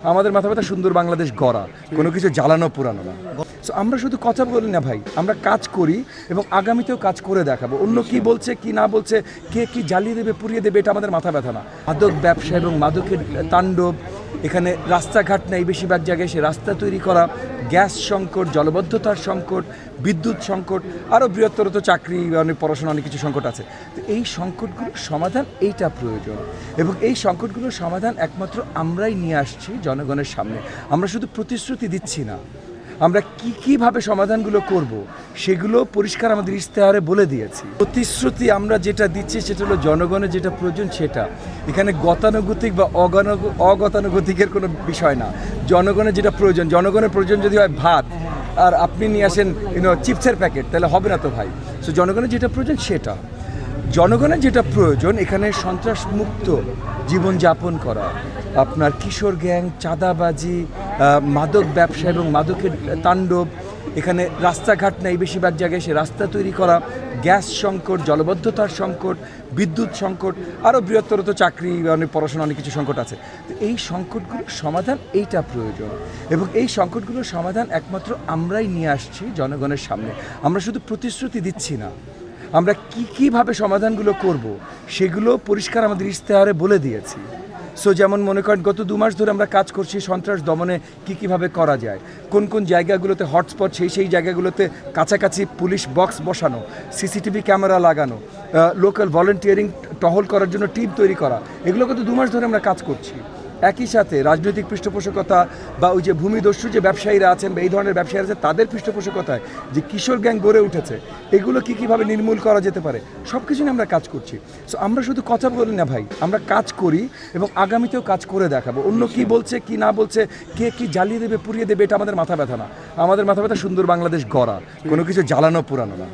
আমাদের মাথা ব্যথা সুন্দর বাংলাদেশ গড়া, কোনো কিছু জ্বালানো পুরানো না। সো আমরা শুধু কথা বলি না ভাই, আমরা কাজ করি এবং আগামীতেও কাজ করে দেখাবো। অন্য কি বলছে কি না বলছে, কে কি জ্বালিয়ে দেবে পুড়িয়ে দেবে, এটা আমাদের মাথা ব্যথা না। মাদক ব্যবসা এবং মাদকের তাণ্ডব, এখানে রাস্তাঘাট নেই, বেশিরভাগ জায়গায় সে রাস্তা তৈরি করা, গ্যাস সংকট, জলবদ্ধতার সংকট, বিদ্যুৎ সংকট, আরও বৃহত্তর তো চাকরি, অনেক পড়াশোনা, অনেক কিছু সংকট আছে। তো এই সংকটগুলোর সমাধান এইটা প্রয়োজন, এবং এই সংকটগুলোর সমাধান একমাত্র আমরাই নিয়ে আসছি জনগণের সামনে। আমরা শুধু প্রতিশ্রুতি দিচ্ছি না, আমরা কীভাবে সমাধানগুলো করব সেগুলো পরিষ্কার আমাদের ইশতেহারে বলে দিয়েছি। প্রতিশ্রুতি আমরা যেটা দিচ্ছি সেটা হলো জনগণের যেটা প্রয়োজন সেটা। এখানে গতানুগতিক বা অগতানুগতিকের কোনো বিষয় না। জনগণের যেটা প্রয়োজন, জনগণের প্রয়োজন যদি হয় ভাত, আর আপনি নিয়ে আসেন চিপসের প্যাকেট, তাহলে হবে না তো ভাই। সো জনগণের যেটা প্রয়োজন সেটা। জনগণের যেটা প্রয়োজন এখানে সন্ত্রাসমুক্ত জীবনযাপন করা, আপনার কিশোর গ্যাং, চাঁদাবাজি, মাদক ব্যবসা এবং মাদকের তাণ্ডব, এখানে রাস্তাঘাট নেই, বেশিরভাগ জায়গায় সে রাস্তা তৈরি করা, গ্যাস সংকট, জলবদ্ধতার সংকট, বিদ্যুৎ সংকট, আরও বৃহত্তর তো চাকরি, অনেক পড়াশোনা, অনেক কিছু সংকট আছে। তো এই সংকটগুলোর সমাধান এইটা প্রয়োজন, এবং এই সংকটগুলোর সমাধান একমাত্র আমরাই নিয়ে আসছি জনগণের সামনে। আমরা শুধু প্রতিশ্রুতি দিচ্ছি না, আমরা কীভাবে সমাধানগুলো করব সেগুলো পরিষ্কার আমাদের ইশতেহারে বলে দিয়েছি। সো যেমন মনে করেন গত 2 মাস ধরে আমরা কাজ করছি সন্ত্রাস দমনে কীভাবে করা যায়, কোন কোন জায়গাগুলোতে হটস্পট, সেই জায়গাগুলোতে কাছাকাছি পুলিশ বক্স বসানো, সিসিটিভি ক্যামেরা লাগানো, লোকাল ভলেন্টিয়ারিং টহল করার জন্য টিম তৈরি করা, এগুলো গত 2 মাস ধরে আমরা কাজ করছি। একই সাথে রাজনৈতিক পৃষ্ঠপোষকতা বা ওই যে ভূমিদস্যু যে ব্যবসায়ীরা আছেন বা এই ধরনের ব্যবসায়ীরা আছে তাদের পৃষ্ঠপোষকতায় যে কিশোর গ্যাং গড়ে উঠেছে, এগুলো কীভাবে নির্মূল করা যেতে পারে, সব কিছু নিয়ে আমরা কাজ করছি। সো আমরা শুধু কথা বলি না ভাই, আমরা কাজ করি এবং আগামীতেও কাজ করে দেখাবো। অন্য কি বলছে কি না বলছে, কে কি জ্বালিয়ে দেবে পুড়িয়ে দেবে, এটা আমাদের মাথা ব্যথা না। আমাদের মাথা ব্যথা সুন্দর বাংলাদেশ গড়া, কোনো কিছু জ্বালানো পুরানো না।